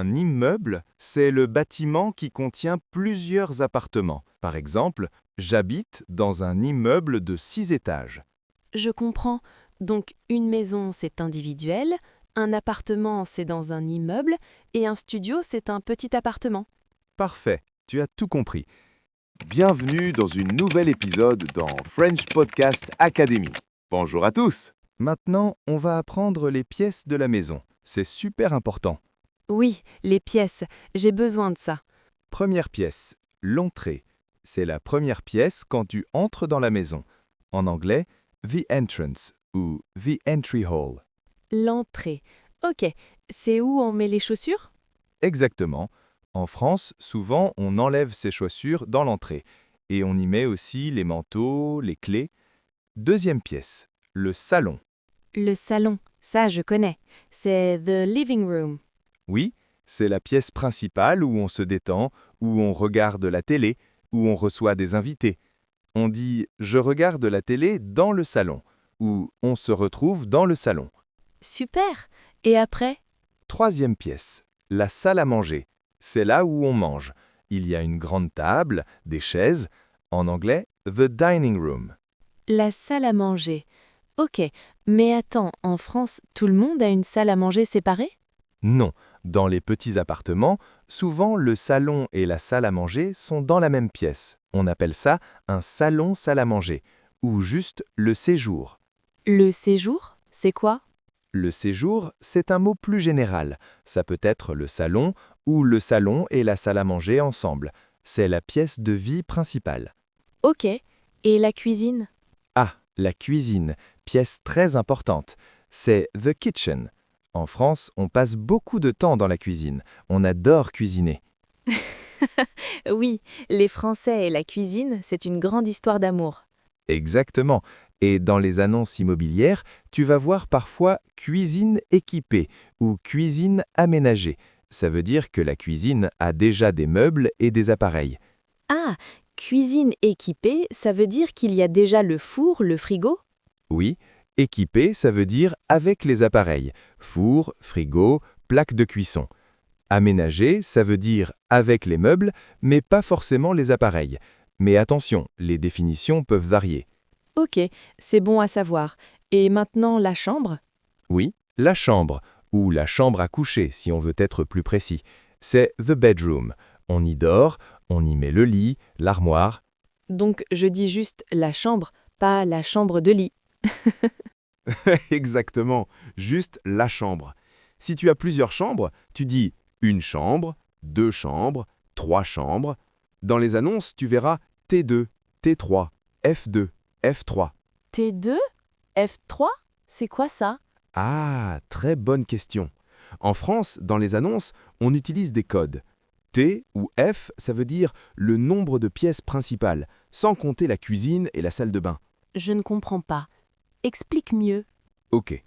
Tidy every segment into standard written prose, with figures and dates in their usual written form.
Un immeuble, c'est le bâtiment qui contient plusieurs appartements. Par exemple, j'habite dans un immeuble de 6 étages. Je comprends. Donc une maison, c'est individuel, un appartement, c'est dans un immeuble, et un studio, c'est un petit appartement. Parfait, tu as tout compris. Bienvenue dans un nouvel épisode dans French Podcast Academy. Bonjour à tous. Maintenant, on va apprendre les pièces de la maison. C'est super important. Oui, les pièces, j'ai besoin de ça. Première pièce, l'entrée. C'est la première pièce quand tu entres dans la maison. En anglais, the entrance ou the entry hall. L'entrée. Ok, c'est où on met les chaussures? Exactement. En France, souvent, on enlève ses chaussures dans l'entrée. Et on y met aussi les manteaux, les clés. Deuxième pièce, le salon. Le salon, ça je connais. C'est the living room. Oui, c'est la pièce principale où on se détend, où on regarde la télé, où on reçoit des invités. On dit « je regarde la télé dans le salon » ou « on se retrouve dans le salon ». Super. Et après? Troisième pièce, la salle à manger. C'est là où on mange. Il y a une grande table, des chaises. En anglais, the dining room. La salle à manger. Ok, mais attends, en France, tout le monde a une salle à manger séparée? Non, dans les petits appartements, souvent le salon et la salle à manger sont dans la même pièce. On appelle ça un salon-salle à manger, ou juste le séjour. Le séjour, c'est quoi? Le séjour, c'est un mot plus général. Ça peut être le salon ou le salon et la salle à manger ensemble. C'est la pièce de vie principale. Ok, et la cuisine? Ah, la cuisine, pièce très importante. C'est the kitchen. En France, on passe beaucoup de temps dans la cuisine. On adore cuisiner. Oui, les Français et la cuisine, c'est une grande histoire d'amour. Exactement. Et dans les annonces immobilières, tu vas voir parfois cuisine équipée ou cuisine aménagée. Ça veut dire que la cuisine a déjà des meubles et des appareils. Ah, cuisine équipée, ça veut dire qu'il y a déjà le four, le frigo? Oui, équipée, ça veut dire avec les appareils. Four, frigo, plaque de cuisson. Aménagé, ça veut dire avec les meubles, mais pas forcément les appareils. Mais attention, les définitions peuvent varier. Ok, c'est bon à savoir. Et maintenant, la chambre? Oui, la chambre, ou la chambre à coucher si on veut être plus précis. C'est the bedroom. On y dort, on y met le lit, l'armoire. Donc je dis juste la chambre, pas la chambre de lit. Exactement, juste la chambre. Si tu as plusieurs chambres, tu dis une chambre, deux chambres, trois chambres. Dans les annonces, tu verras T2, T3, F2, F3. T2? F3? C'est quoi ça? Ah, très bonne question. En France, dans les annonces, on utilise des codes. T ou F, ça veut dire le nombre de pièces principales, sans compter la cuisine et la salle de bain. Je ne comprends pas. Explique mieux. Ok.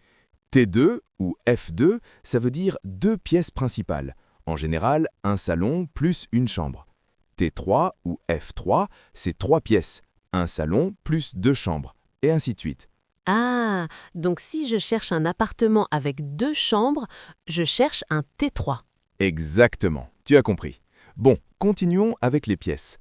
T2 ou F2, ça veut dire deux pièces principales. En général, un salon plus une chambre. T3 ou F3, c'est trois pièces. Un salon plus deux chambres. Et ainsi de suite. Ah, donc si je cherche un appartement avec 2 chambres, je cherche un T3. Exactement, tu as compris. Bon, continuons avec les pièces.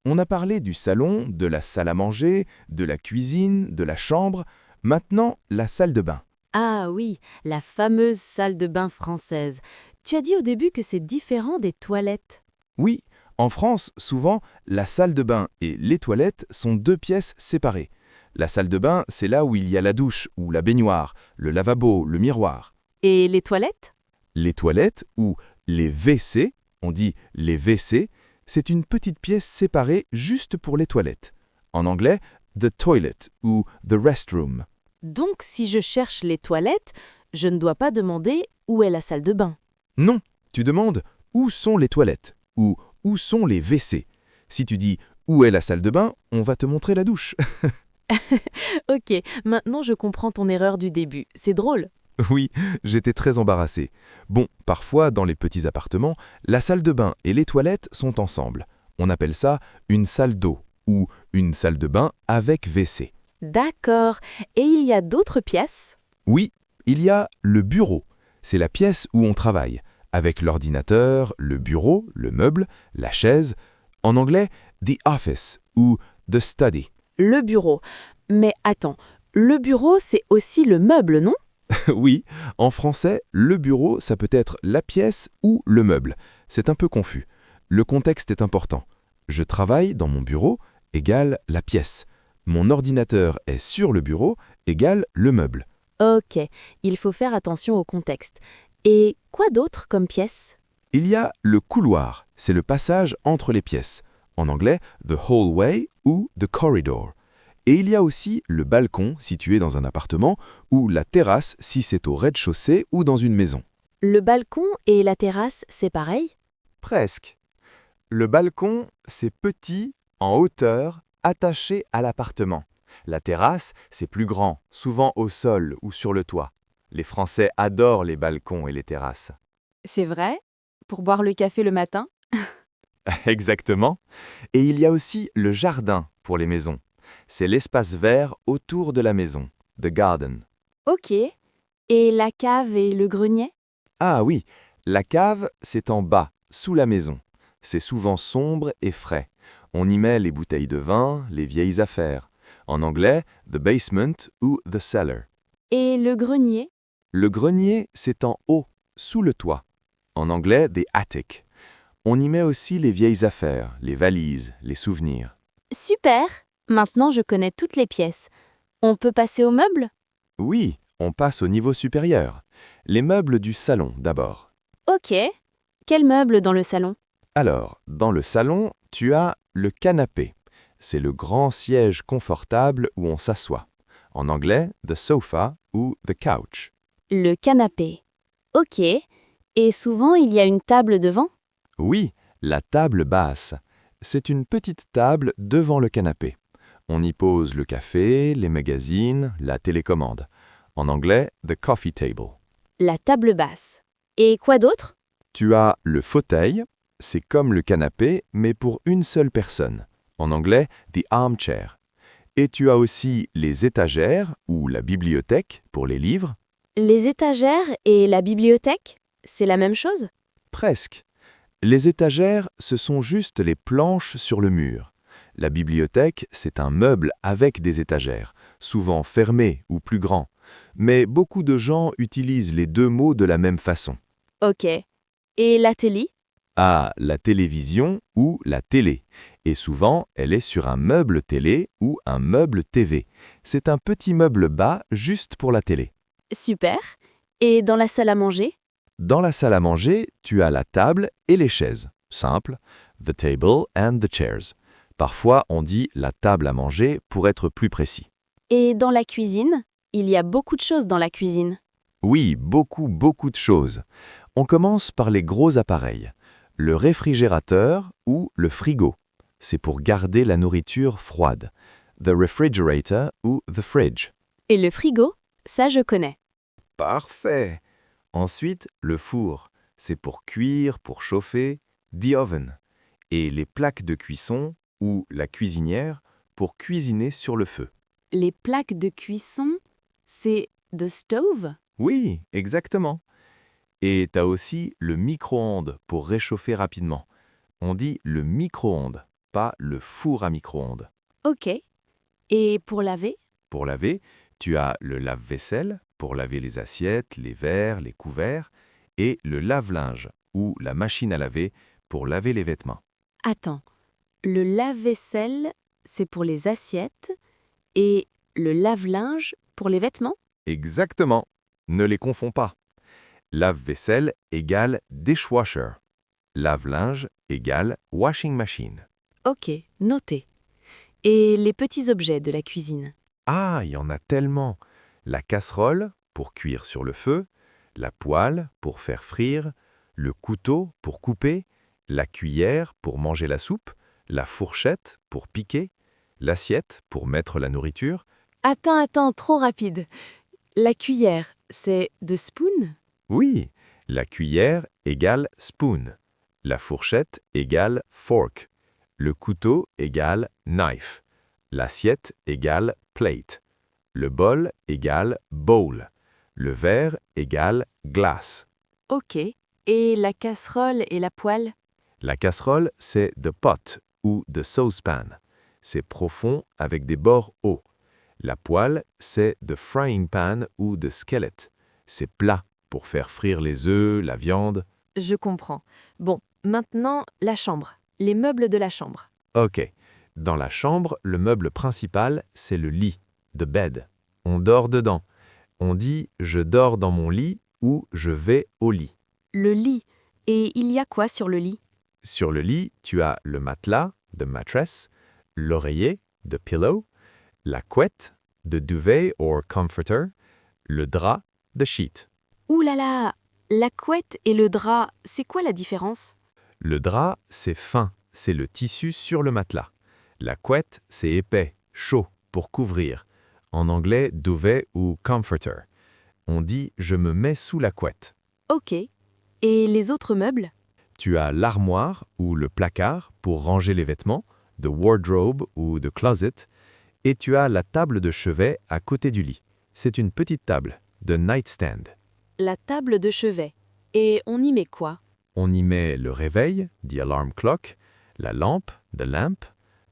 On a parlé du salon, de la salle à manger, de la cuisine, de la chambre. Maintenant, la salle de bain. Ah oui, la fameuse salle de bain française. Tu as dit au début que c'est différent des toilettes. Oui, en France, souvent, la salle de bain et les toilettes sont deux pièces séparées. La salle de bain, c'est là où il y a la douche ou la baignoire, le lavabo, le miroir. Et les toilettes? Les toilettes ou les WC, on dit les WC, c'est une petite pièce séparée juste pour les toilettes. En anglais, the toilet ou the restroom. Donc si je cherche les toilettes, je ne dois pas demander où est la salle de bain. Non, tu demandes où sont les toilettes ou où sont les WC. Si tu dis où est la salle de bain, on va te montrer la douche. Ok, maintenant je comprends ton erreur du début. C'est drôle. Oui, j'étais très embarrassé. Bon, parfois, dans les petits appartements, la salle de bain et les toilettes sont ensemble. On appelle ça une salle d'eau ou une salle de bain avec WC. D'accord. Et il y a d'autres pièces? Oui, il y a le bureau. C'est la pièce où on travaille, avec l'ordinateur, le bureau, le meuble, la chaise. En anglais, the office ou the study. Le bureau. Mais attends, le bureau, c'est aussi le meuble, non? Oui, en français, le bureau, ça peut être la pièce ou le meuble. C'est un peu confus. Le contexte est important. Je travaille dans mon bureau égale la pièce. Mon ordinateur est sur le bureau égale le meuble. Ok, il faut faire attention au contexte. Et quoi d'autre comme pièce? Il y a le couloir, c'est le passage entre les pièces. En anglais, the hallway ou the corridor. Et il y a aussi le balcon situé dans un appartement ou la terrasse si c'est au rez-de-chaussée ou dans une maison. Le balcon et la terrasse, c'est pareil? Presque. Le balcon, c'est petit, en hauteur, attaché à l'appartement. La terrasse, c'est plus grand, souvent au sol ou sur le toit. Les Français adorent les balcons et les terrasses. C'est vrai? Pour boire le café le matin? Exactement. Et il y a aussi le jardin pour les maisons. C'est l'espace vert autour de la maison, the garden. Ok. Et la cave et le grenier? Ah oui, la cave, c'est en bas, sous la maison. C'est souvent sombre et frais. On y met les bouteilles de vin, les vieilles affaires. En anglais, the basement ou the cellar. Et le grenier? Le grenier, c'est en haut, sous le toit. En anglais, the attic. On y met aussi les vieilles affaires, les valises, les souvenirs. Super! Maintenant, je connais toutes les pièces. On peut passer aux meubles? Oui, on passe au niveau supérieur. Les meubles du salon d'abord. Ok. Quel meuble dans le salon? Alors, dans le salon, tu as le canapé. C'est le grand siège confortable où on s'assoit. En anglais, the sofa ou the couch. Le canapé. Ok. Et souvent, il y a une table devant? Oui, la table basse. C'est une petite table devant le canapé. On y pose le café, les magazines, la télécommande. En anglais, the coffee table. La table basse. Et quoi d'autre? Tu as le fauteuil, c'est comme le canapé, mais pour une seule personne. En anglais, the armchair. Et tu as aussi les étagères ou la bibliothèque pour les livres. Les étagères et la bibliothèque? C'est la même chose? Presque. Les étagères, ce sont juste les planches sur le mur. La bibliothèque, c'est un meuble avec des étagères, souvent fermées ou plus grands. Mais beaucoup de gens utilisent les deux mots de la même façon. Ok. Et la télé? Ah, la télévision ou la télé. Et souvent, elle est sur un meuble télé ou un meuble TV. C'est un petit meuble bas juste pour la télé. Super. Et dans la salle à manger? Dans la salle à manger, tu as la table et les chaises. Simple, the table and the chairs. Parfois, on dit la table à manger pour être plus précis. Et dans la cuisine? Il y a beaucoup de choses dans la cuisine. Oui, beaucoup de choses. On commence par les gros appareils. Le réfrigérateur ou le frigo. C'est pour garder la nourriture froide. The refrigerator ou the fridge. Et le frigo? Ça, je connais. Parfait. Ensuite, le four. C'est pour cuire, pour chauffer. The oven. Et les plaques de cuisson ou la cuisinière pour cuisiner sur le feu. Les plaques de cuisson, c'est the stove? Oui, exactement. Et tu as aussi le micro-ondes pour réchauffer rapidement. On dit le micro-ondes, pas le four à micro-ondes. Ok. Et pour laver? Pour laver, tu as le lave-vaisselle pour laver les assiettes, les verres, les couverts, et le lave-linge ou la machine à laver pour laver les vêtements. Attends. Le lave-vaisselle, c'est pour les assiettes et le lave-linge pour les vêtements? Exactement. Ne les confonds pas. Lave-vaisselle égale dishwasher. Lave-linge égale washing machine. Ok, noté. Et les petits objets de la cuisine? Ah, il y en a tellement. La casserole pour cuire sur le feu, la poêle pour faire frire, le couteau pour couper, la cuillère pour manger la soupe, la fourchette pour piquer, l'assiette pour mettre la nourriture. Attends, trop rapide. La cuillère, c'est de spoon? Oui, la cuillère égale spoon. La fourchette égale fork. Le couteau égale knife. L'assiette égale plate. Le bol égale bowl. Le verre égale glass. Ok. Et la casserole et la poêle? La casserole, c'est the pot ou the saucepan. C'est profond avec des bords hauts. La poêle, c'est the frying pan ou the skillet. C'est plat pour faire frire les œufs, la viande. Je comprends. Bon, maintenant, la chambre. Les meubles de la chambre. Ok. Dans la chambre, le meuble principal, c'est le lit, the bed. On dort dedans. On dit « je dors dans mon lit » ou « je vais au lit ». Le lit. Et il y a quoi sur le lit? Sur le lit, tu as le matelas, the mattress, l'oreiller, the pillow, la couette, the duvet or comforter, le drap, the sheet. Ouh là là! La couette et le drap, c'est quoi la différence? Le drap, c'est fin, c'est le tissu sur le matelas. La couette, c'est épais, chaud, pour couvrir. En anglais, duvet ou comforter. On dit « je me mets sous la couette ». Ok. Et les autres meubles? Tu as l'armoire ou le placard pour ranger les vêtements, the wardrobe ou the closet, et tu as la table de chevet à côté du lit. C'est une petite table, the nightstand. La table de chevet. Et on y met quoi? On y met le réveil, the alarm clock, la lampe, the lamp,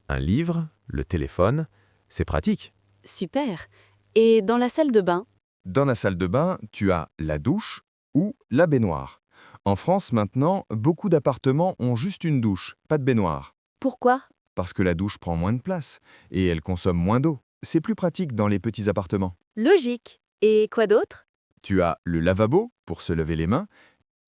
un livre, le téléphone. C'est pratique. Super. Et dans la salle de bain? Dans la salle de bain, tu as la douche ou la baignoire. En France maintenant, beaucoup d'appartements ont juste une douche, pas de baignoire. Pourquoi? Parce que la douche prend moins de place et elle consomme moins d'eau. C'est plus pratique dans les petits appartements. Logique. Et quoi d'autre? Tu as le lavabo pour se lever les mains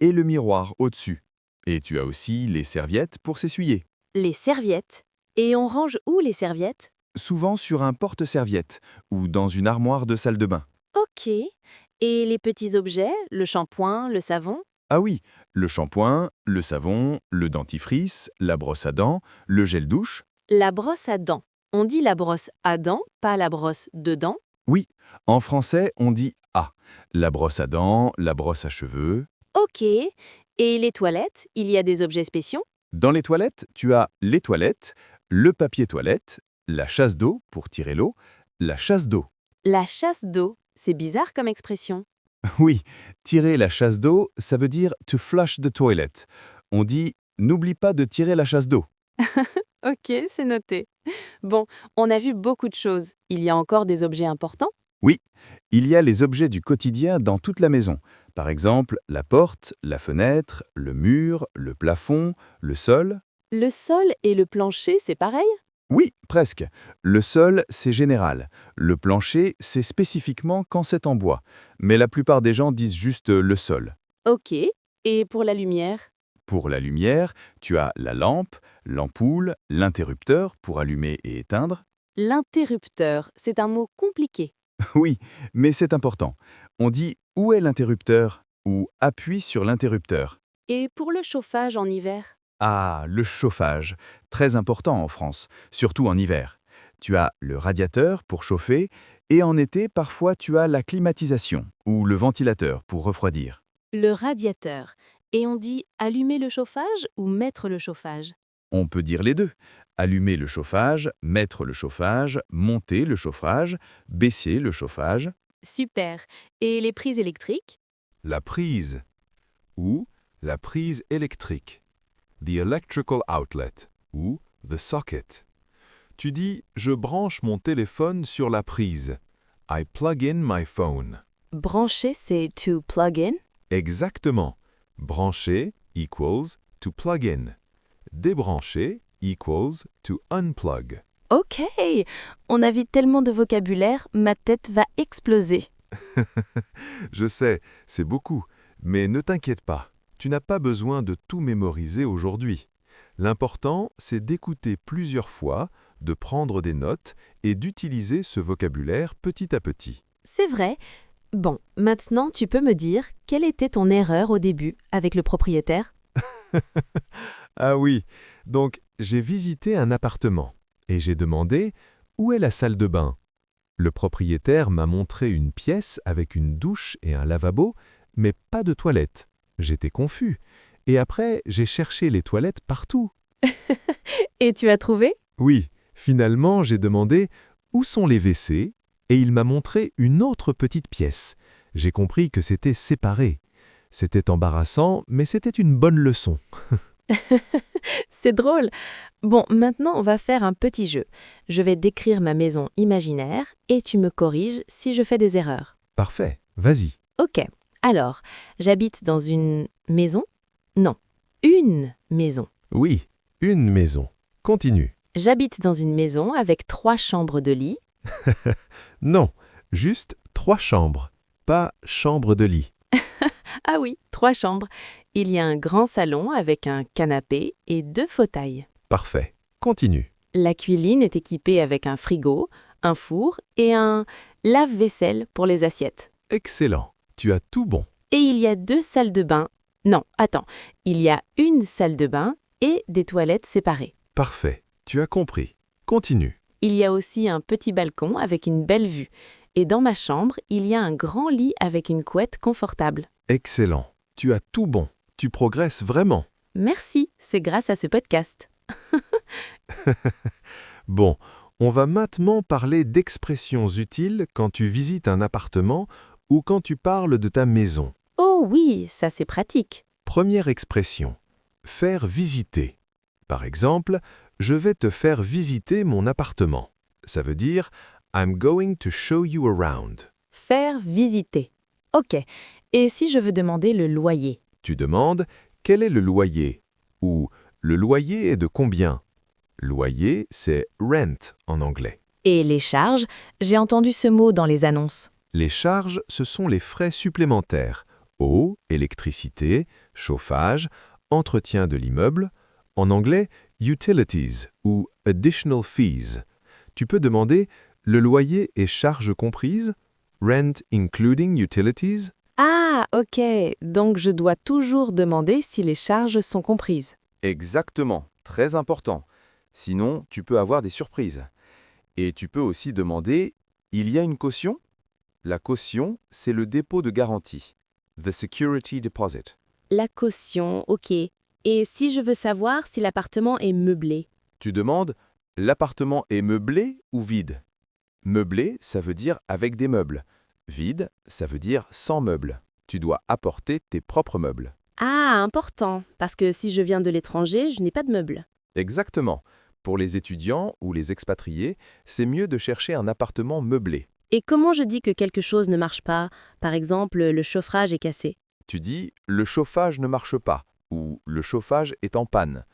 et le miroir au-dessus. Et tu as aussi les serviettes pour s'essuyer. Les serviettes. Et on range où les serviettes? Souvent sur un porte-serviette ou dans une armoire de salle de bain. Ok. Et les petits objets, le shampoing, le savon? Ah oui, le shampoing, le savon, le dentifrice, la brosse à dents, le gel douche. La brosse à dents. On dit la brosse à dents, pas la brosse de dents? Oui, en français, on dit « à ». La brosse à dents, la brosse à cheveux. Ok. Et les toilettes, il y a des objets spéciaux? Dans les toilettes, tu as les toilettes, le papier toilette, la chasse d'eau pour tirer l'eau, la chasse d'eau. La chasse d'eau. C'est bizarre comme expression. Oui, tirer la chasse d'eau, ça veut dire « to flush the toilet ». On dit « n'oublie pas de tirer la chasse d'eau ». Ok, c'est noté. Bon, on a vu beaucoup de choses. Il y a encore des objets importants? Oui, il y a les objets du quotidien dans toute la maison. Par exemple, la porte, la fenêtre, le mur, le plafond, le sol. Le sol et le plancher, c'est pareil? Oui, presque. Le sol, c'est général. Le plancher, c'est spécifiquement quand c'est en bois. Mais la plupart des gens disent juste le sol. Ok. Et pour la lumière? Pour la lumière, tu as la lampe, l'ampoule, l'interrupteur pour allumer et éteindre. L'interrupteur, c'est un mot compliqué. Oui, mais c'est important. On dit « où est l'interrupteur » ou « appuie sur l'interrupteur ». Et pour le chauffage en hiver? Ah, le chauffage, très important en France, surtout en hiver. Tu as le radiateur pour chauffer et en été, parfois, tu as la climatisation ou le ventilateur pour refroidir. Le radiateur. Et on dit allumer le chauffage ou mettre le chauffage? On peut dire les deux. Allumer le chauffage, mettre le chauffage, monter le chauffage, baisser le chauffage. Super. Et les prises électriques? La prise ou la prise électrique. The electrical outlet ou the socket. Tu dis « je branche mon téléphone sur la prise ». I plug in my phone. Brancher, c'est to plug in? Exactement. Brancher equals to plug in. Débrancher equals to unplug. Ok. On a vite tellement de vocabulaire, ma tête va exploser. Je sais, c'est beaucoup, mais ne t'inquiète pas. Tu n'as pas besoin de tout mémoriser aujourd'hui. L'important, c'est d'écouter plusieurs fois, de prendre des notes et d'utiliser ce vocabulaire petit à petit. C'est vrai. Bon, maintenant tu peux me dire quelle était ton erreur au début avec le propriétaire? Ah oui, donc j'ai visité un appartement et j'ai demandé « où est la salle de bain ?» Le propriétaire m'a montré une pièce avec une douche et un lavabo, mais pas de toilette. J'étais confus. Et après, j'ai cherché les toilettes partout. Et tu as trouvé? Oui, finalement, j'ai demandé « où sont les WC ?» et il m'a montré une autre petite pièce. J'ai compris que c'était séparé. C'était embarrassant, mais c'était une bonne leçon. C'est drôle. Bon, maintenant, on va faire un petit jeu. Je vais décrire ma maison imaginaire et tu me corriges si je fais des erreurs. Parfait, vas-y. Ok. Alors, j'habite dans une maison? Non, une maison. Oui, une maison. Continue. J'habite dans une maison avec 3 chambres de lit. Non, juste 3 chambres, pas chambre de lit. Ah oui, 3 chambres. Il y a un grand salon avec un canapé et 2 fauteuils. Parfait. Continue. La cuisine est équipée avec un frigo, un four et un lave-vaisselle pour les assiettes. Excellent. Tu as tout bon. Et il y a 2 salles de bain. Non, attends. Il y a une salle de bain et des toilettes séparées. Parfait. Tu as compris. Continue. Il y a aussi un petit balcon avec une belle vue. Et dans ma chambre, il y a un grand lit avec une couette confortable. Excellent. Tu as tout bon. Tu progresses vraiment. Merci, c'est grâce à ce podcast. Bon, on va maintenant parler d'expressions utiles quand tu visites un appartement ou quand tu parles de ta maison. Oh oui, ça c'est pratique. Première expression. Faire visiter. Par exemple, je vais te faire visiter mon appartement. Ça veut dire I'm going to show you around. Faire visiter. Ok. Et si je veux demander le loyer? Tu demandes quel est le loyer ou le loyer est de combien? Loyer, c'est rent en anglais. Et les charges? J'ai entendu ce mot dans les annonces. Les charges, ce sont les frais supplémentaires. Eau, électricité, chauffage, entretien de l'immeuble. En anglais, utilities ou additional fees. Tu peux demander le loyer est charges comprises? Rent including utilities? Ah, ok. Donc je dois toujours demander si les charges sont comprises. Exactement, très important. Sinon, tu peux avoir des surprises. Et tu peux aussi demander, il y a une caution? La caution, c'est le dépôt de garantie. The security deposit. La caution, ok. Et si je veux savoir si l'appartement est meublé? Tu demandes, l'appartement est meublé ou vide? Meublé, ça veut dire avec des meubles. Vide, ça veut dire sans meubles. Tu dois apporter tes propres meubles. Ah, important, parce que si je viens de l'étranger, je n'ai pas de meubles. Exactement. Pour les étudiants ou les expatriés, c'est mieux de chercher un appartement meublé. Et comment je dis que quelque chose ne marche pas? Par exemple, le chauffage est cassé. Tu dis « le chauffage ne marche pas » ou « le chauffage est en panne ».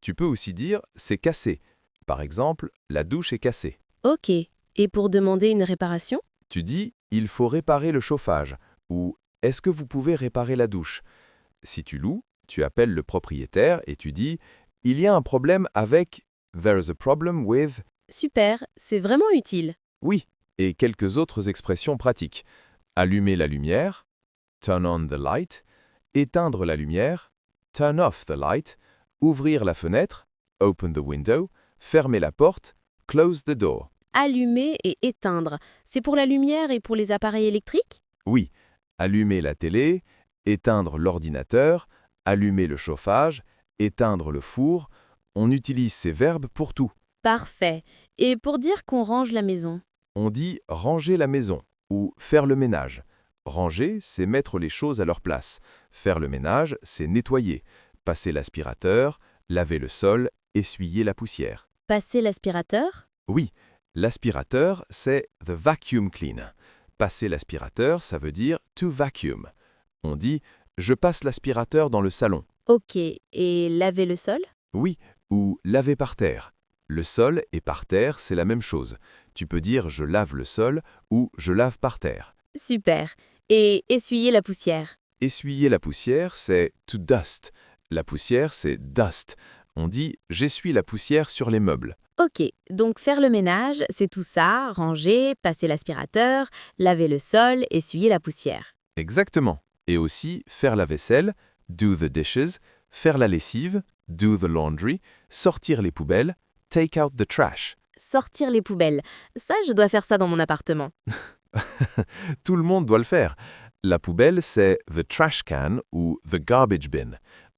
Tu peux aussi dire « c'est cassé ». Par exemple, « la douche est cassée Ok. Et pour demander une réparation? » Tu dis « il faut réparer le chauffage » ou « est-ce que vous pouvez réparer la douche ?» Si tu loues, tu appelles le propriétaire et tu dis « il y a un problème avec « there is a problem with » Super, c'est vraiment utile. Oui, et quelques autres expressions pratiques. Allumer la lumière, turn on the light, éteindre la lumière, turn off the light, ouvrir la fenêtre, open the window, fermer la porte, close the door. Allumer et éteindre, c'est pour la lumière et pour les appareils électriques? Oui, allumer la télé, éteindre l'ordinateur, allumer le chauffage, éteindre le four, on utilise ces verbes pour tout. Parfait. Et pour dire qu'on range la maison? On dit ranger la maison ou faire le ménage. Ranger, c'est mettre les choses à leur place. Faire le ménage, c'est nettoyer, passer l'aspirateur, laver le sol, essuyer la poussière. Passer l'aspirateur? Oui, l'aspirateur, c'est the vacuum cleaner. Passer l'aspirateur, ça veut dire to vacuum. On dit je passe l'aspirateur dans le salon. Ok. Et laver le sol? Oui, ou laver par terre. Le sol et par terre, c'est la même chose. Tu peux dire je lave le sol ou je lave par terre. Super. Et essuyer la poussière? Essuyer la poussière, c'est to dust. La poussière, c'est dust. On dit j'essuie la poussière sur les meubles. Ok, donc faire le ménage, c'est tout ça, ranger, passer l'aspirateur, laver le sol, essuyer la poussière. Exactement. Et aussi faire la vaisselle, do the dishes, faire la lessive, do the laundry, sortir les poubelles, take out the trash. Sortir les poubelles. Ça, je dois faire ça dans mon appartement. Tout le monde doit le faire. La poubelle, c'est the trash can ou the garbage bin.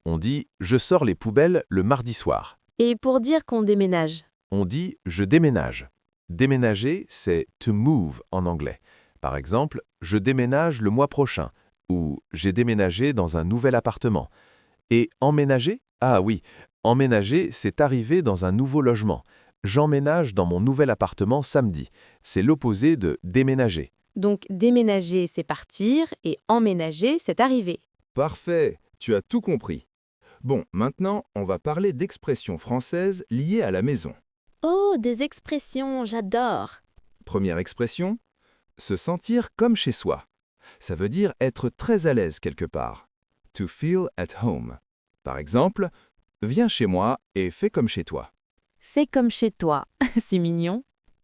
On dit je sors les poubelles le mardi soir. Et pour dire qu'on déménage? On dit je déménage. Déménager, c'est to move en anglais. Par exemple, je déménage le mois prochain. ou j'ai déménagé dans un nouvel appartement. Et emménager? Ah oui, emménager, c'est arriver dans un nouveau logement. J'emménage dans mon nouvel appartement samedi. C'est l'opposé de déménager. Donc déménager, c'est partir, et emménager, c'est arriver. Parfait, tu as tout compris. Bon, maintenant, on va parler d'expressions françaises liées à la maison. Oh, des expressions, j'adore. Première expression, se sentir comme chez soi. Ça veut dire être très à l'aise quelque part. To feel at home. Par exemple, viens chez moi et fais comme chez toi. C'est comme chez toi. C'est mignon.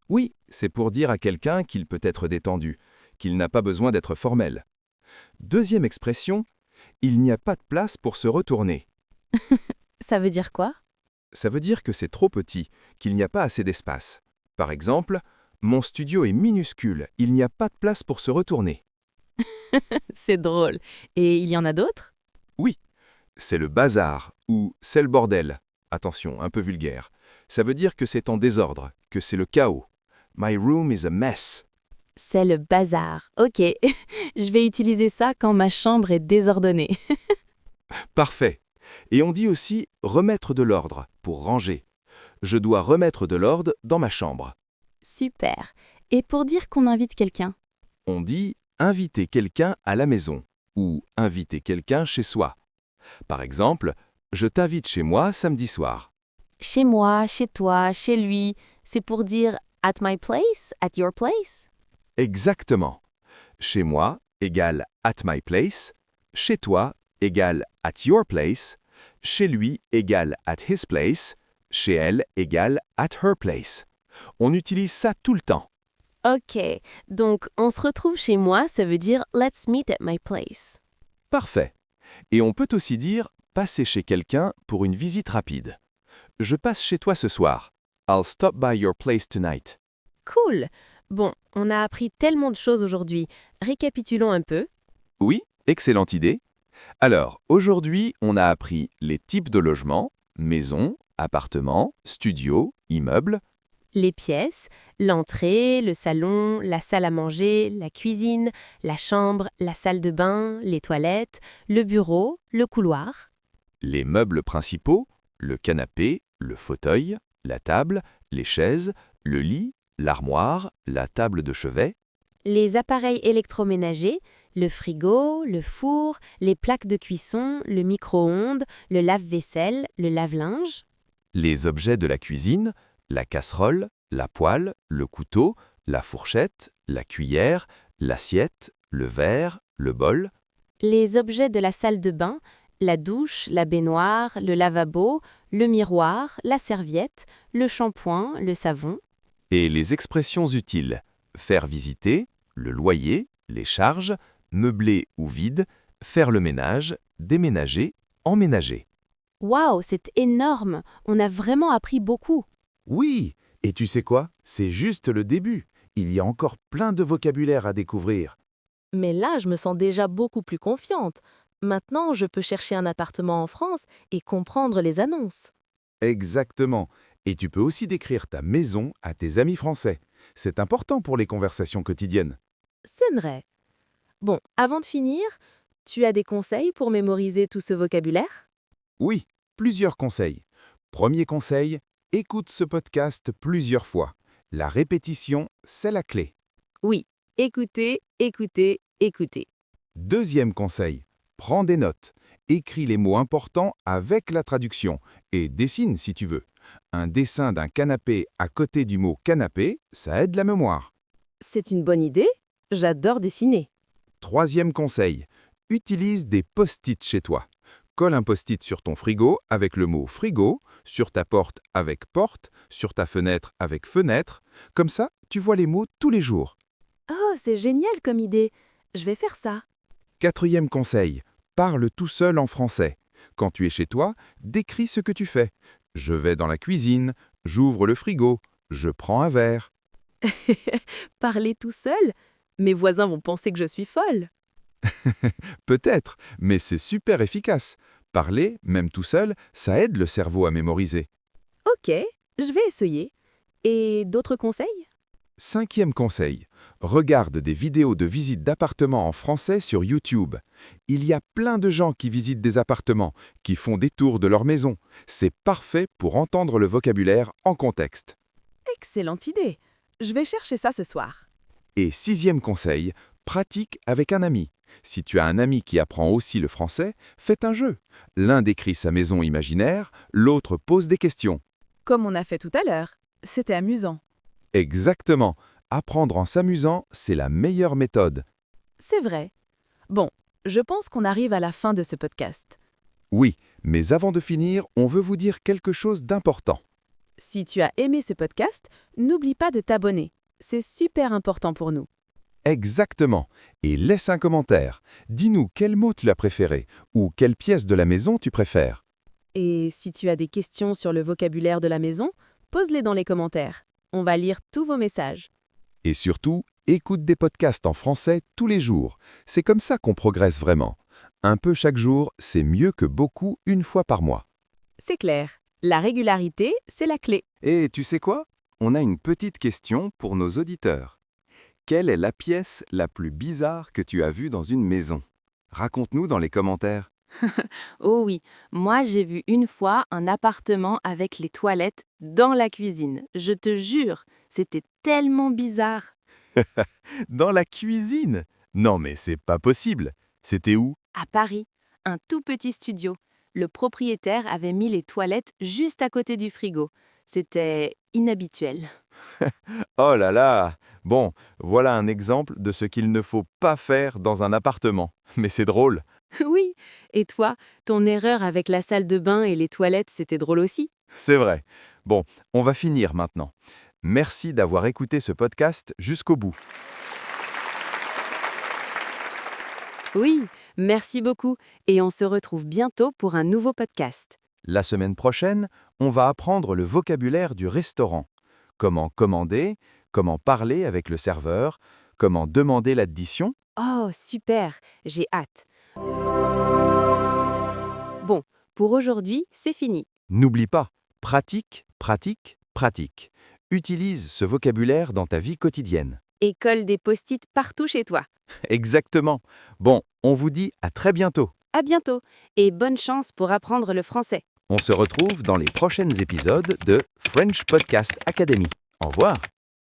Oui, c'est pour dire à quelqu'un qu'il peut être détendu, qu'il n'a pas besoin d'être formel. Deuxième expression, il n'y a pas de place pour se retourner. Ça veut dire quoi? Ça veut dire que c'est trop petit, qu'il n'y a pas assez d'espace. Par exemple, mon studio est minuscule, il n'y a pas de place pour se retourner. C'est drôle. Et il y en a d'autres? Oui, c'est le bazar ou c'est le bordel. Attention, un peu vulgaire. Ça veut dire que c'est en désordre, que c'est le chaos. My room is a mess. C'est le bazar. Ok, je vais utiliser ça quand ma chambre est désordonnée. Parfait. Et on dit aussi remettre de l'ordre pour ranger. Je dois remettre de l'ordre dans ma chambre. Super. Et pour dire qu'on invite quelqu'un? On dit inviter quelqu'un à la maison ou inviter quelqu'un chez soi. Par exemple, je t'invite chez moi samedi soir. Chez moi, chez toi, chez lui. C'est pour dire at my place, at your place. Exactement. Chez moi égale at my place, chez toi égale at your place, chez lui égale at his place, chez elle égale at her place. On utilise ça tout le temps. Ok, donc on se retrouve chez moi, ça veut dire let's meet at my place. Parfait. Et on peut aussi dire passer chez quelqu'un pour une visite rapide. Je passe chez toi ce soir. I'll stop by your place tonight. Cool. Bon, on a appris tellement de choses aujourd'hui. Récapitulons un peu. Oui, excellente idée. Alors, aujourd'hui, on a appris les types de logements, maison, appartement, studio, immeuble. Les pièces, l'entrée, le salon, la salle à manger, la cuisine, la chambre, la salle de bain, les toilettes, le bureau, le couloir. Les meubles principaux, le canapé, le fauteuil, la table, les chaises, le lit, l'armoire, la table de chevet. Les appareils électroménagers, le frigo, le four, les plaques de cuisson, le micro-ondes, le lave-vaisselle, le lave-linge. Les objets de la cuisine, la casserole, la poêle, le couteau, la fourchette, la cuillère, l'assiette, le verre, le bol. Les objets de la salle de bain, la douche, la baignoire, le lavabo, le miroir, la serviette, le shampoing, le savon. Et les expressions utiles, faire visiter, le loyer, les charges, meubler ou vide, faire le ménage, déménager, emménager. Waouh, c'est énorme! On a vraiment appris beaucoup. Oui, et tu sais quoi? C'est juste le début. Il y a encore plein de vocabulaire à découvrir. Mais là, je me sens déjà beaucoup plus confiante. Maintenant, je peux chercher un appartement en France et comprendre les annonces. Exactement. Et tu peux aussi décrire ta maison à tes amis français. C'est important pour les conversations quotidiennes. C'est vrai. Bon, avant de finir, tu as des conseils pour mémoriser tout ce vocabulaire? Oui, plusieurs conseils. Premier conseil, écoute ce podcast plusieurs fois. La répétition, c'est la clé. Oui, écoutez, écoutez, écoutez. Deuxième conseil, prends des notes. Écris les mots importants avec la traduction et dessine si tu veux. Un dessin d'un canapé à côté du mot canapé, ça aide la mémoire. C'est une bonne idée. J'adore dessiner. Troisième conseil, utilise des post-it chez toi. Colle un post-it sur ton frigo avec le mot frigo, sur ta porte avec porte, sur ta fenêtre avec fenêtre. Comme ça, tu vois les mots tous les jours. Oh, c'est génial comme idée. Je vais faire ça. Quatrième conseil, parle tout seul en français. Quand tu es chez toi, décris ce que tu fais. Je vais dans la cuisine, j'ouvre le frigo, je prends un verre. Parler tout seul? Mes voisins vont penser que je suis folle. Peut-être, mais c'est super efficace. Parler, même tout seul, ça aide le cerveau à mémoriser. Ok, je vais essayer. Et d'autres conseils? 5e conseil. Regarde des vidéos de visite d'appartements en français sur YouTube. Il y a plein de gens qui visitent des appartements, qui font des tours de leur maison. C'est parfait pour entendre le vocabulaire en contexte. Excellente idée. Je vais chercher ça ce soir. Et 6e conseil, pratique avec un ami. Si tu as un ami qui apprend aussi le français, faites un jeu. L'un décrit sa maison imaginaire, l'autre pose des questions. Comme on a fait tout à l'heure. C'était amusant. Exactement. Apprendre en s'amusant, c'est la meilleure méthode. C'est vrai. Bon, je pense qu'on arrive à la fin de ce podcast. Oui, mais avant de finir, on veut vous dire quelque chose d'important. Si tu as aimé ce podcast, n'oublie pas de t'abonner. C'est super important pour nous. Exactement. Et laisse un commentaire. Dis-nous quel mot tu as préféré ou quelle pièce de la maison tu préfères. Et si tu as des questions sur le vocabulaire de la maison, pose-les dans les commentaires. On va lire tous vos messages. Et surtout, écoute des podcasts en français tous les jours. C'est comme ça qu'on progresse vraiment. Un peu chaque jour, c'est mieux que beaucoup une fois par mois. C'est clair. La régularité, c'est la clé. Et tu sais quoi? On a une petite question pour nos auditeurs. Quelle est la pièce la plus bizarre que tu as vue dans une maison? Raconte-nous dans les commentaires. Oh oui, moi j'ai vu une fois un appartement avec les toilettes dans la cuisine. Je te jure, c'était tellement bizarre. Dans la cuisine? Non mais c'est pas possible. C'était où? À Paris, un tout petit studio. Le propriétaire avait mis les toilettes juste à côté du frigo. C'était inhabituel. Oh là là! Bon, voilà un exemple de ce qu'il ne faut pas faire dans un appartement. Mais c'est drôle. Oui, et toi, ton erreur avec la salle de bain et les toilettes, c'était drôle aussi? C'est vrai. Bon, on va finir maintenant. Merci d'avoir écouté ce podcast jusqu'au bout. Oui, merci beaucoup, et on se retrouve bientôt pour un nouveau podcast. La semaine prochaine, on va apprendre le vocabulaire du restaurant. Comment commander, comment parler avec le serveur, comment demander l'addition. Oh, super, j'ai hâte. Bon, pour aujourd'hui, c'est fini. N'oublie pas, pratique, pratique, pratique. Utilise ce vocabulaire dans ta vie quotidienne. Et colle des post-it partout chez toi. Exactement. Bon, on vous dit à très bientôt. À bientôt, et bonne chance pour apprendre le français. On se retrouve dans les prochains épisodes de French Podcast Academy. Au revoir.